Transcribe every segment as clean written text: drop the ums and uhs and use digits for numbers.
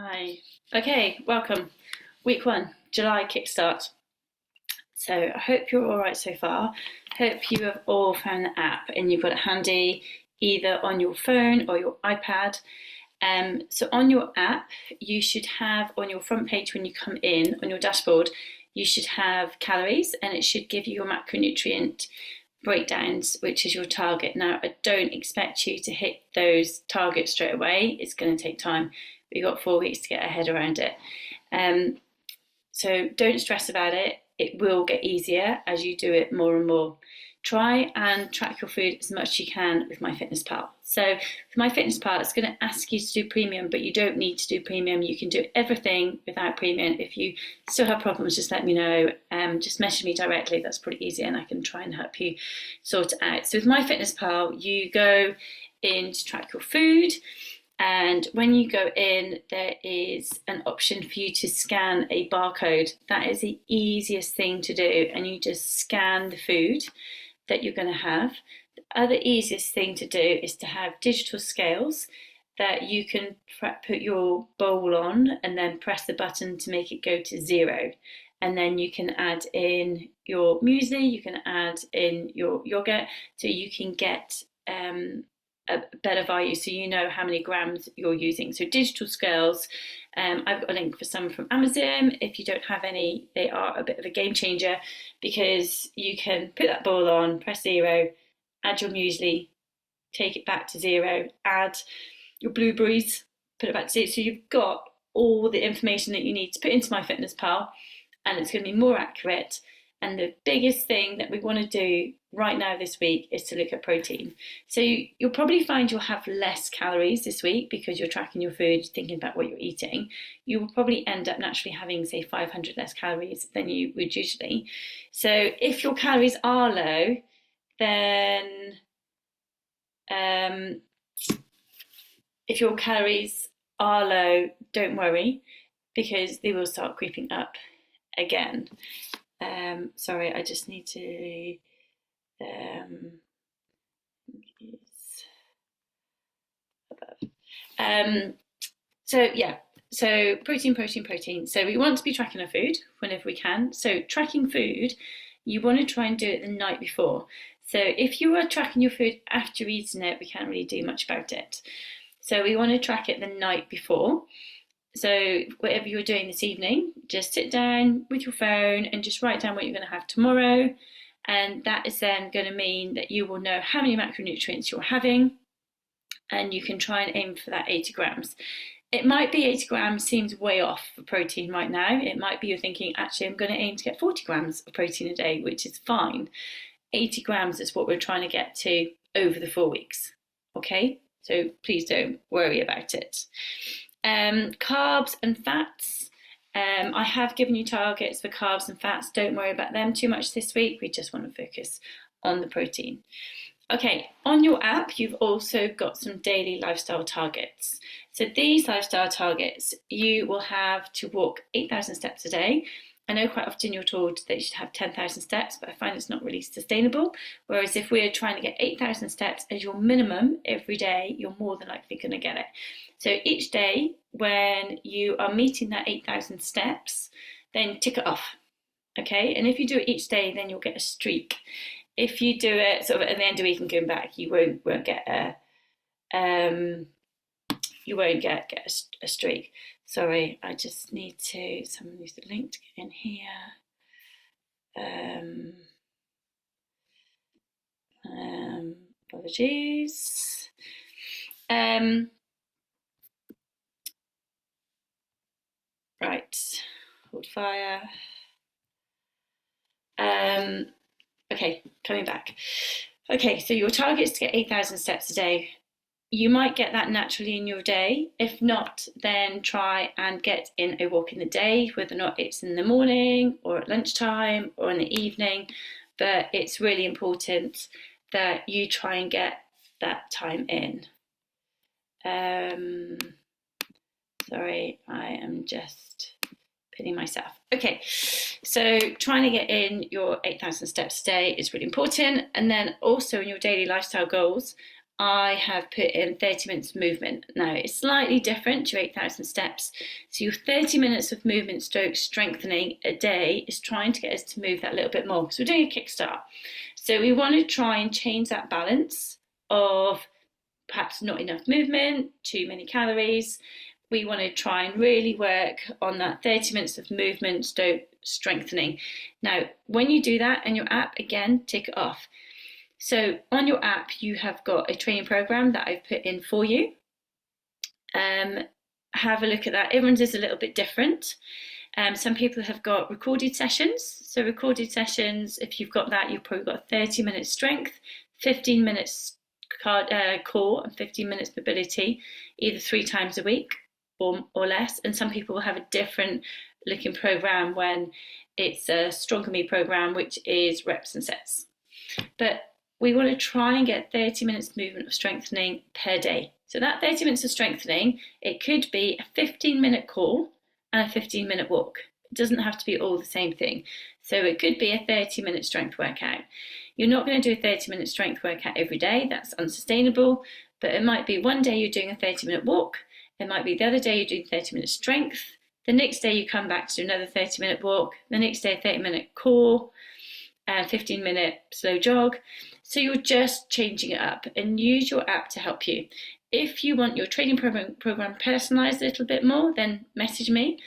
Hi. Okay, welcome. Week 1, July Kickstart. So I hope you're all right so far. Hope you have all found the app and you've got it handy either on your phone or your iPad. So on your app, you should have on your front page when you come in on your dashboard, you should have calories and it should give you your macronutrient breakdowns, which is your target. Now, I don't expect you to hit those targets straight away. It's going to take time. We've got 4 weeks to get our head around it. So don't stress about it. It will get easier as you do it more and more. Try and track your food as much as you can with MyFitnessPal. So with MyFitnessPal, it's going to ask you to do premium, but you don't need to do premium. You can do everything without premium. If you still have problems, just let me know. Just message me directly. That's pretty easy, and I can try and help you sort it out. So with MyFitnessPal, you go in to track your food. And when you go in, there is an option for you to scan a barcode. That is the easiest thing to do. And you just scan the food that you're going to have. The other easiest thing to do is to have digital scales that you can put your bowl on and then press the button to make it go to 0. And then you can add in your muesli, you can add in your yogurt, so you can get a better value, so you know how many grams you're using. So digital scales, I've got a link for some from Amazon. If you don't have any, they are a bit of a game changer because you can put that bowl on, press 0, add your muesli, take it back to 0, add your blueberries, put it back to 0. So you've got all the information that you need to put into MyFitnessPal, and it's going to be more accurate. And the biggest thing that we want to do right now this week is to look at protein. So you'll probably find you'll have less calories this week because you're tracking your food, thinking about what you're eating. You will probably end up naturally having, say, 500 less calories than you would usually. So if your calories are low, then if your calories are low, don't worry, because they will start creeping up again. Sorry, I just need to so protein. So we want to be tracking our food whenever we can. So tracking food, you want to try and do it the night before. So if you are tracking your food after eating it, we can't really do much about it. So we want to track it the night before. So whatever you're doing this evening, just sit down with your phone and just write down what you're going to have tomorrow. And that is then going to mean that you will know how many macronutrients you're having, and you can try and aim for that 80 grams. It might be 80 grams seems way off for protein right now. It might be you're thinking, actually, I'm going to aim to get 40 grams of protein a day, which is fine. 80 grams is what we're trying to get to over the 4 weeks. Okay, so please don't worry about it. Carbs and fats. I have given you targets for carbs and fats. Don't worry about them too much this week. We just want to focus on the protein. Okay, on your app, you've also got some daily lifestyle targets. So these lifestyle targets, you will have to walk 8,000 steps a day. I know quite often you're told that you should have 10,000 steps, but I find it's not really sustainable. Whereas if we're trying to get 8,000 steps as your minimum every day, you're more than likely going to get it. So each day when you are meeting that 8,000 steps, then tick it off, okay? And if you do it each day, then you'll get a streak. If you do it sort of at the end of the week and going back, you won't get a streak. Sorry, I just need to, someone needs the link to get in here. Apologies. Right, hold fire. Okay, coming back. Okay, so your target is to get 8,000 steps a day. You might get that naturally in your day. If not, then try and get in a walk in the day, whether or not it's in the morning or at lunchtime or in the evening. But it's really important that you try and get that time in. Sorry, I am just pinning myself. Okay, so trying to get in your 8,000 steps a day is really important. And then also in your daily lifestyle goals, I have put in 30 minutes of movement. Now, it's slightly different to 8,000 steps. So your 30 minutes of movement stroke strengthening a day is trying to get us to move that little bit more. So we're doing a kickstart. So we want to try and change that balance of perhaps not enough movement, too many calories. We want to try and really work on that 30 minutes of movement stroke strengthening. Now, when you do that in your app, again, tick it off. So on your app, you have got a training program that I've put in for you. Have a look at that. Everyone's is a little bit different. Some people have got recorded sessions. So recorded sessions, if you've got that, you've probably got 30 minutes strength, 15 minutes core and 15 minutes mobility, either 3 times a week or less. And some people will have a different looking program when it's a Stronger Me program, which is reps and sets. But we want to try and get 30 minutes movement of strengthening per day. So that 30 minutes of strengthening, it could be a 15-minute core and a 15-minute walk. It doesn't have to be all the same thing. So it could be a 30-minute strength workout. You're not going to do a 30-minute strength workout every day. That's unsustainable. But it might be one day you're doing a 30-minute walk. It might be the other day you're doing 30-minute strength. The next day you come back to do another 30-minute walk. The next day a 30-minute core. 15-minute slow jog. So you're just changing it up, and use your app to help you. If you want your training program personalized a little bit more, then message me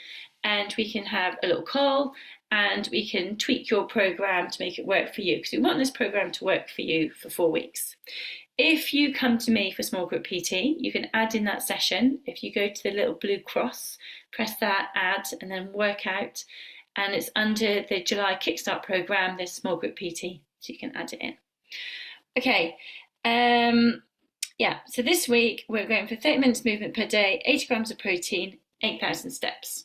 and we can have a little call and we can tweak your program to make it work for you, because we want this program to work for you for 4 weeks. If you come to me for small group PT, you can add in that session. If you go to the little blue cross, press that, add, and then work out. And it's under the July Kickstart program, there's small group PT, so you can add it in. Okay, so this week we're going for 30 minutes movement per day, 80 grams of protein, 8,000 steps.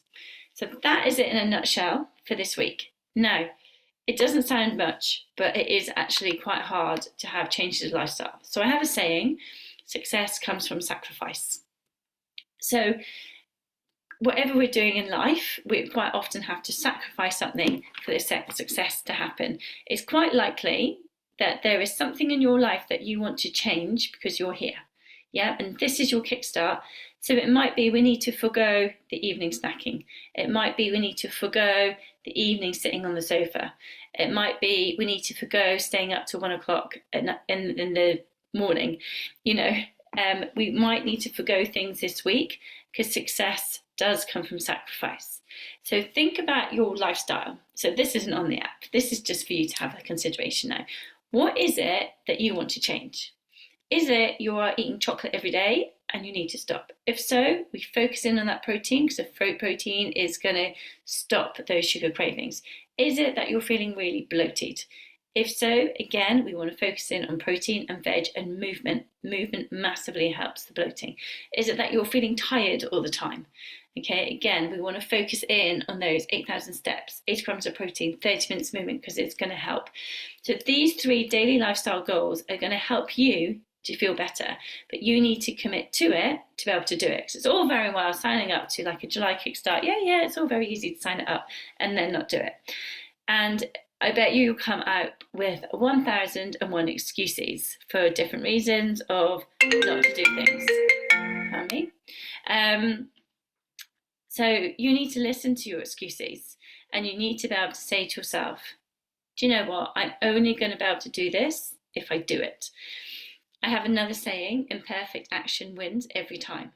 So that is it in a nutshell for this week. Now, it doesn't sound much, but it is actually quite hard to have changes of lifestyle. So I have a saying, success comes from sacrifice. So whatever we're doing in life, we quite often have to sacrifice something for the success to happen. It's quite likely that there is something in your life that you want to change because you're here. Yeah, and this is your kickstart. So it might be we need to forgo the evening snacking. It might be we need to forgo the evening sitting on the sofa. It might be we need to forgo staying up till 1 o'clock in the morning. We might need to forgo things this week because success does come from sacrifice. So think about your lifestyle. So this isn't on the app. This is just for you to have a consideration now. What is it that you want to change? Is it you are eating chocolate every day and you need to stop? If so, we focus in on that protein because the protein is going to stop those sugar cravings. Is it that you're feeling really bloated? If so, again, we want to focus in on protein and veg and movement. Movement massively helps the bloating. Is it that you're feeling tired all the time? Okay, again, we want to focus in on those 8,000 steps, 80 grams of protein, 30 minutes movement, because it's going to help. So these 3 daily lifestyle goals are going to help you to feel better, but you need to commit to it to be able to do it. Because it's all very well signing up to like a July Kickstart. Yeah, it's all very easy to sign it up and then not do it. And I bet you'll come out with 1,001 excuses for different reasons of not to do things. Pardon me. So you need to listen to your excuses and you need to be able to say to yourself, do you know what? I'm only going to be able to do this if I do it. I have another saying, imperfect action wins every time.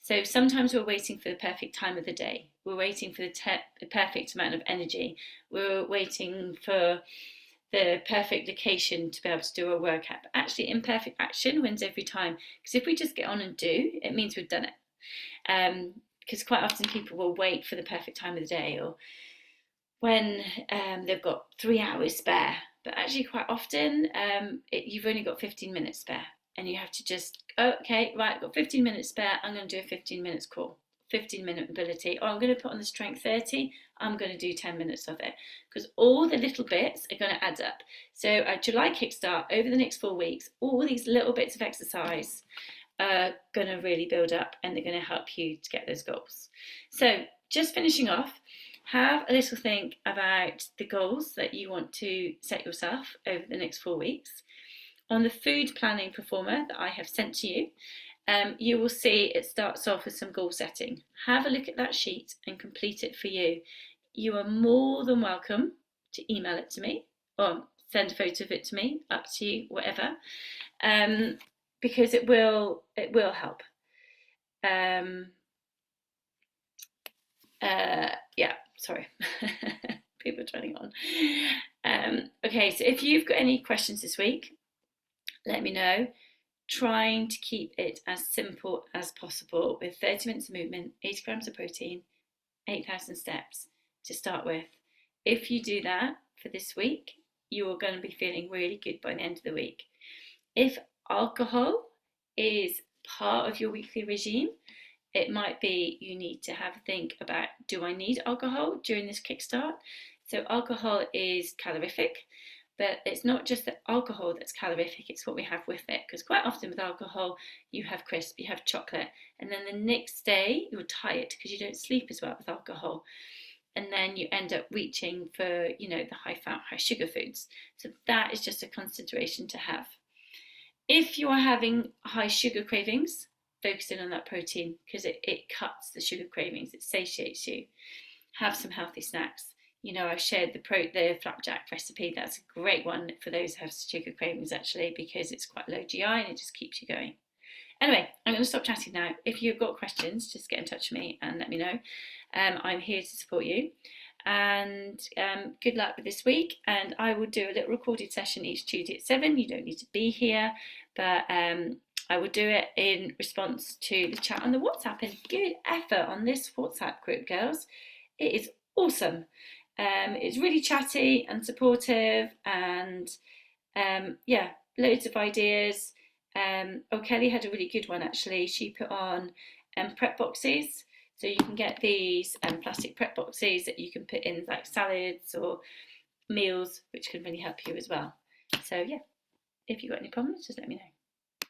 So sometimes we're waiting for the perfect time of the day. We're waiting for the perfect amount of energy. We're waiting for the perfect location to be able to do a workout. But actually, imperfect action wins every time. Because if we just get on and do, it means we've done it. Because quite often people will wait for the perfect time of the day or when they've got 3 hours spare. But actually quite often you've only got 15 minutes spare and you have to just, okay, right, I've got 15 minutes spare, I'm going to do a 15 minutes core, 15-minute mobility, or I'm going to put on the strength 30, I'm going to do 10 minutes of it. Because all the little bits are going to add up. So a July Kickstart, over the next 4 weeks, all these little bits of exercise are going to really build up and they're going to help you to get those goals. So just finishing off, have a little think about the goals that you want to set yourself over the next 4 weeks. on the food planning performer that I have sent to you, you will see it starts off with some goal setting. Have a look at that sheet and complete it for you. You are more than welcome to email it to me or send a photo of it to me, up to you, whatever, because it will help. Yeah, sorry. People are turning on. Okay, so if you've got any questions this week, let me know. Trying to keep it as simple as possible with 30 minutes of movement, 80 grams of protein, 8,000 steps to start with. If you do that for this week, you're going to be feeling really good by the end of the week. If alcohol is part of your weekly regime, it might be you need to have a think about, do I need alcohol during this kickstart? So alcohol is calorific, but it's not just the alcohol that's calorific, it's what we have with it. Because quite often with alcohol, you have crisp, you have chocolate, and then the next day you're tired because you don't sleep as well with alcohol. And then you end up reaching for, the high fat, high sugar foods. So that is just a consideration to have. If you are having high sugar cravings, focus in on that protein because it cuts the sugar cravings, it satiates you. Have some healthy snacks. I've shared the flapjack recipe. That's a great one for those who have sugar cravings actually, because it's quite low GI and it just keeps you going. Anyway, I'm going to stop chatting now. If you've got questions, just get in touch with me and let me know. I'm here to support you. And good luck with this week. And I will do a little recorded session each Tuesday at 7. You don't need to be here, but I will do it in response to the chat on the WhatsApp. And good effort on this WhatsApp group, girls. It is awesome. It's really chatty and supportive, and loads of ideas. Kelly had a really good one actually. She put on prep boxes. So you can get these plastic prep boxes that you can put in like salads or meals, which can really help you as well. So yeah, if you've got any problems, just let me know.